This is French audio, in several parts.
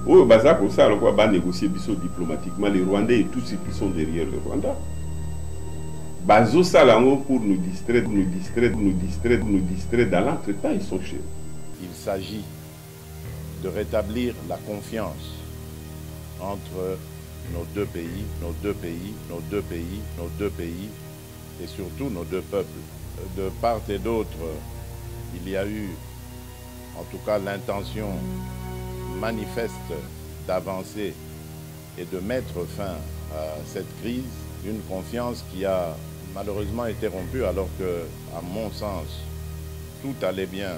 au Baza pour ça, on va négocier diplomatiquement les Rwandais et tous ceux qui sont derrière le Rwanda. Bazo Salango pour nous distraire, dans l'entretemps, ils sont chez eux. Il s'agit de rétablir la confiance entre nos deux pays, et surtout nos deux peuples. De part et d'autre, il y a eu en tout cas l'intention manifeste d'avancer et de mettre fin à cette crise, d'une confiance qui a malheureusement été rompue alors que, à mon sens, tout allait bien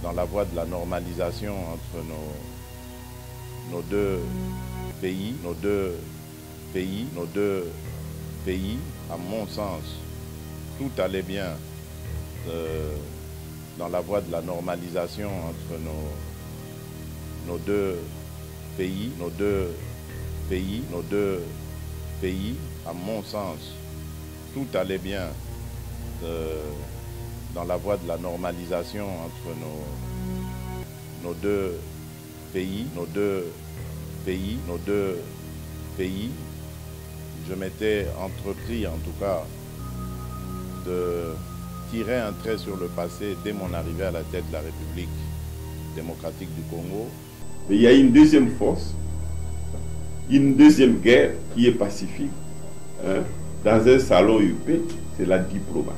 dans la voie de la normalisation entre nos deux pays, à mon sens, tout allait bien dans la voie de la normalisation entre nos deux pays, à mon sens, tout allait bien dans la voie de la normalisation entre nos deux pays. Je m'étais entrepris en tout cas de tirer un trait sur le passé dès mon arrivée à la tête de la République démocratique du Congo. Mais il y a une deuxième force, une deuxième guerre qui est pacifique. Hein, dans un salon UP, c'est la diplomatie.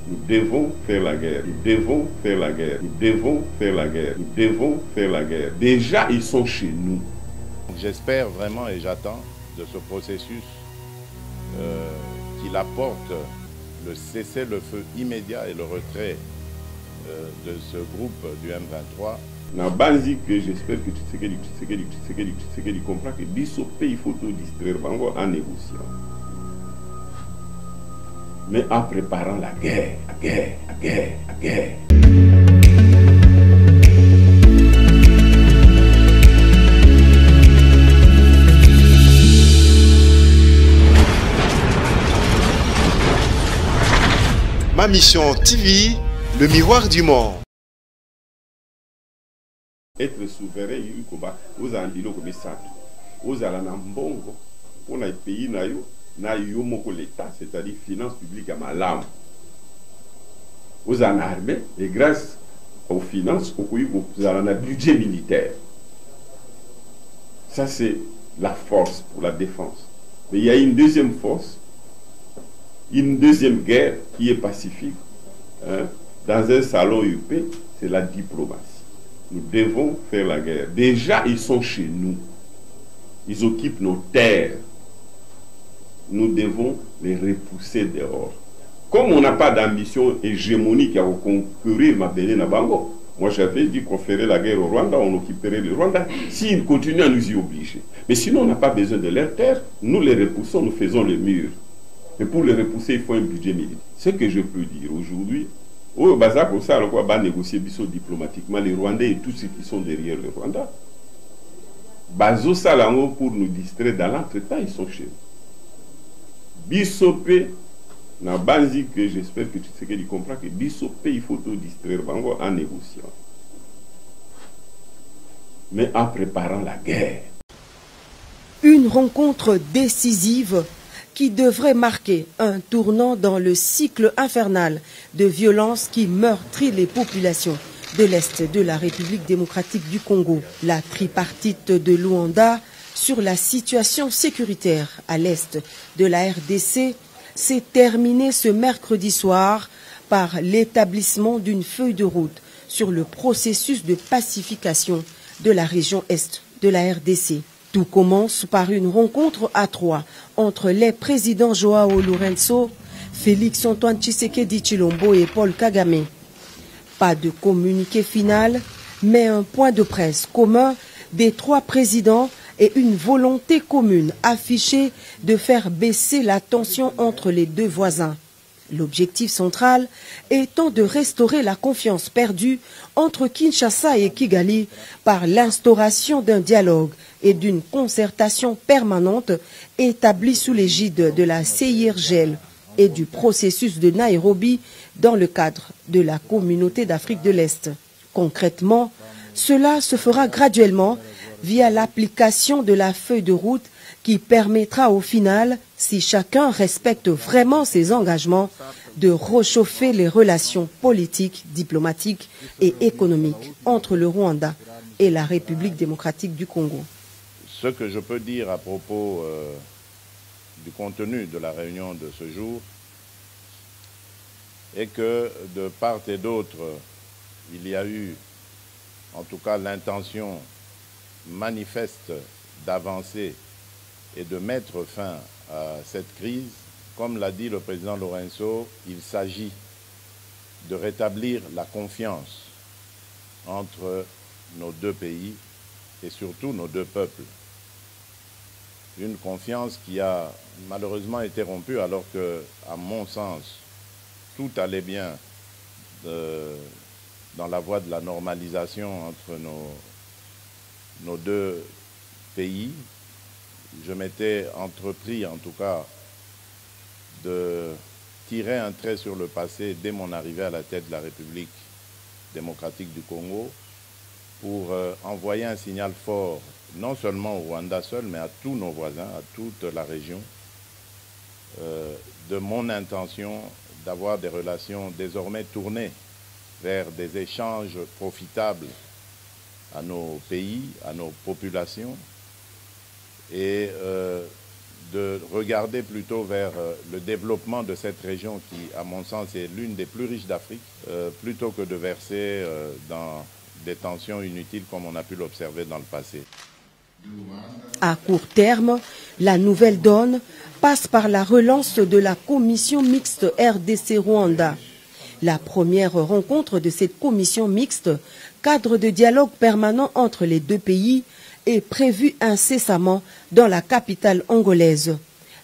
Nous devons faire la guerre, nous devons faire la guerre, nous devons faire la guerre, nous devons faire la guerre. Déjà, ils sont chez nous. J'espère vraiment et j'attends de ce processus qu'il apporte le cessez-le-feu immédiat et le retrait de ce groupe du M23. Na base que j'espère que Tshisekedi comprend que Bissopé il faut tout distraire en négociant. Mais en préparant la guerre. Ma Mission TV, le miroir du monde. Être souverain, il combat aux andilo comme ça. Aux alanambongo, on a pays na yo moko l'État, c'est-à-dire finances publiques à malam. Aux en armée et grâce aux finances, vous avez un budget militaire. Ça c'est la force pour la défense. Mais il y a une deuxième force, une deuxième guerre qui est pacifique. Hein, dans un salon UP, c'est la diplomatie. Nous devons faire la guerre. Déjà, ils sont chez nous. Ils occupent nos terres. Nous devons les repousser dehors. Comme on n'a pas d'ambition hégémonique à concourir ma Bénin à Bango, moi j'avais dit qu'on ferait la guerre au Rwanda, on occuperait le Rwanda, s'ils continuent à nous y obliger. Mais sinon, on n'a pas besoin de leurs terres, nous les repoussons, nous faisons le mur. Mais pour les repousser, il faut un budget militaire. Ce que je peux dire aujourd'hui, au Baza pour ça, on va négocier diplomatiquement les Rwandais et tous ceux qui sont derrière le Rwanda. Bazo Salango pour nous distraire dans l'entretemps, ils sont chez eux. Bissopé, na base que j'espère que Tshisekedi comprend que Bissopé, il faut tout distraire en négociant. Mais en préparant la guerre. Une rencontre décisive qui devrait marquer un tournant dans le cycle infernal de violence qui meurtrit les populations de l'Est de la République démocratique du Congo. La tripartite de Luanda sur la situation sécuritaire à l'Est de la RDC s'est terminée ce mercredi soir par l'établissement d'une feuille de route sur le processus de pacification de la région Est de la RDC. Tout commence par une rencontre à trois entre les présidents Joao Lourenço, Félix Antoine Tshisekedi Tshilombo et Paul Kagame. Pas de communiqué final, mais un point de presse commun des trois présidents et une volonté commune affichée de faire baisser la tension entre les deux voisins. L'objectif central étant de restaurer la confiance perdue entre Kinshasa et Kigali par l'instauration d'un dialogue et d'une concertation permanente établie sous l'égide de la CIRGL et du processus de Nairobi dans le cadre de la Communauté d'Afrique de l'Est. Concrètement, Cela se fera graduellement via l'application de la feuille de route qui permettra au final, si chacun respecte vraiment ses engagements, de réchauffer les relations politiques, diplomatiques et économiques entre le Rwanda et la République démocratique du Congo. Ce que je peux dire à propos du contenu de la réunion de ce jour est que de part et d'autre, il y a eu en tout cas l'intention manifeste d'avancer et de mettre fin à cette crise. Comme l'a dit le président Lorenzo, il s'agit de rétablir la confiance entre nos deux pays et surtout nos deux peuples. Une confiance qui a malheureusement été rompue alors que, à mon sens, tout allait bien dans la voie de la normalisation entre nos deux pays. Je m'étais entrepris, en tout cas, de tirer un trait sur le passé dès mon arrivée à la tête de la République démocratique du Congo pour envoyer un signal fort, non seulement au Rwanda seul, mais à tous nos voisins, à toute la région, de mon intention d'avoir des relations désormais tournées vers des échanges profitables à nos pays, à nos populations, et de regarder plutôt vers le développement de cette région qui, à mon sens, est l'une des plus riches d'Afrique, plutôt que de verser dans des tensions inutiles comme on a pu l'observer dans le passé. À court terme, la nouvelle donne passe par la relance de la commission mixte RDC-Rwanda. La première rencontre de cette commission mixte, cadre de dialogue permanent entre les deux pays, est prévue incessamment dans la capitale angolaise.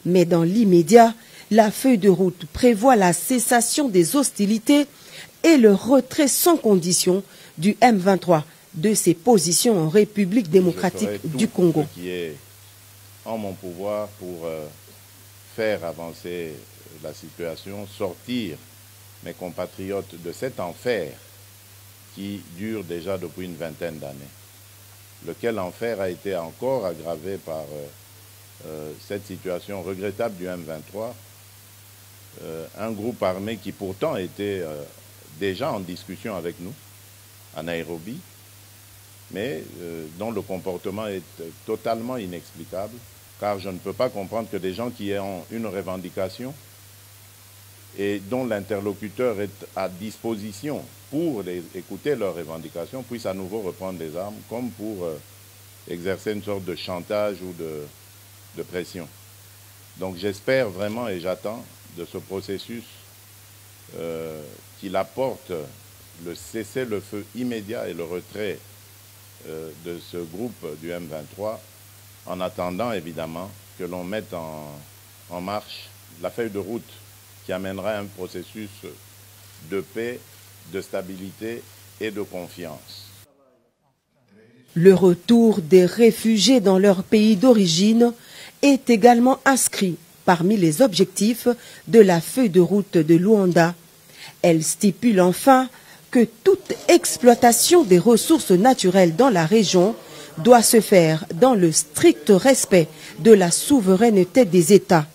Mais dans l'immédiat, la feuille de route prévoit la cessation des hostilités et le retrait sans condition du M23 de ses positions en République démocratique du Congo. Ce qui est en mon pouvoir pour faire avancer la situation, sortir mes compatriotes de cet enfer qui dure déjà depuis une vingtaine d'années. Lequel enfer a été encore aggravé par cette situation regrettable du M23, un groupe armé qui pourtant était déjà en discussion avec nous, à Nairobi, mais dont le comportement est totalement inexplicable, car je ne peux pas comprendre que des gens qui ont une revendication et dont l'interlocuteur est à disposition pour écouter leurs revendications, puissent à nouveau reprendre des armes, comme pour exercer une sorte de chantage ou de pression. Donc j'espère vraiment et j'attends de ce processus qu'il apporte le cessez-le-feu immédiat et le retrait de ce groupe du M23, en attendant évidemment que l'on mette en marche la feuille de route qui amènera un processus de paix, de stabilité et de confiance. Le retour des réfugiés dans leur pays d'origine est également inscrit parmi les objectifs de la feuille de route de Luanda. Elle stipule enfin que toute exploitation des ressources naturelles dans la région doit se faire dans le strict respect de la souveraineté des États,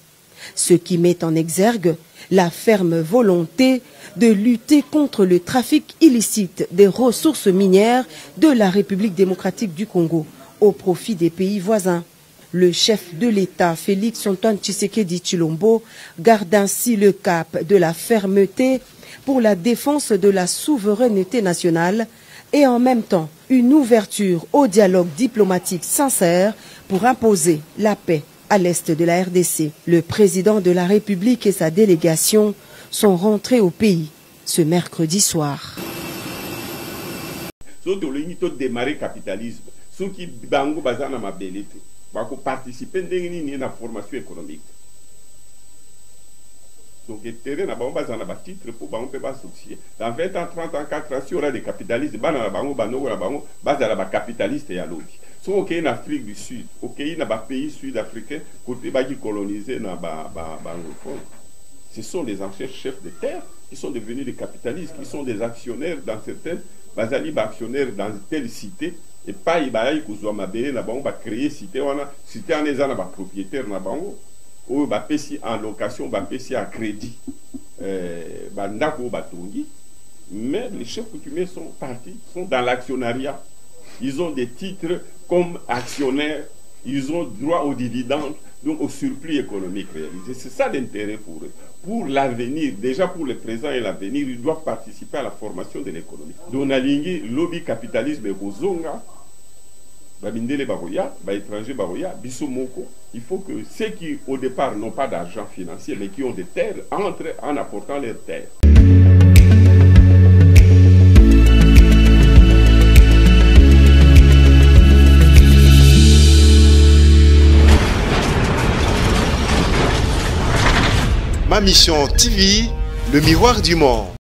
ce qui met en exergue la ferme volonté de lutter contre le trafic illicite des ressources minières de la République démocratique du Congo au profit des pays voisins. Le chef de l'État, Félix Antoine Tshisekedi Tshilombo, garde ainsi le cap de la fermeté pour la défense de la souveraineté nationale et en même temps une ouverture au dialogue diplomatique sincère pour imposer la paix à l'est de la RDC. Le président de la République et sa délégation sont rentrés au pays ce mercredi soir. Démarrer capitalisme, ceux qui bango bazana mabelete, bako participer à la formation économique. Donc, le terrain n'a pas de titre pour que s'associer. Dans 20 ans, 30 ans, 4 ans, si on a des capitalistes, il y a des capitalistes et à l'autre. Si on est en Afrique du Sud, on est dans les pays sud-africains, côté colonisé dans ce sont les anciens chefs de terre qui sont devenus des capitalistes, qui sont des actionnaires dans certaines bazali ba actionnaire dans telle cité et pas ibayi kozwa mabele na bango ba créer cité wana cité en ezana ba propriétaire na bango ou ba pesi en location ba pesi à crédit ba ndako ba tongi. Mais les chefs coutumiers sont partis, sont dans l'actionnariat. Ils ont des titres comme actionnaires, ils ont droit aux dividendes, donc au surplus économique réalisé. C'est ça l'intérêt pour eux. Pour l'avenir, déjà pour le présent et l'avenir, ils doivent participer à la formation de l'économie. Donc, nalingi lobby capitalisme et kozonga, babindele baroya, ba étranger baroya, biso moko. Il faut que ceux qui au départ n'ont pas d'argent financier mais qui ont des terres entrent en apportant leurs terres. Ma Mission TV, le miroir du monde.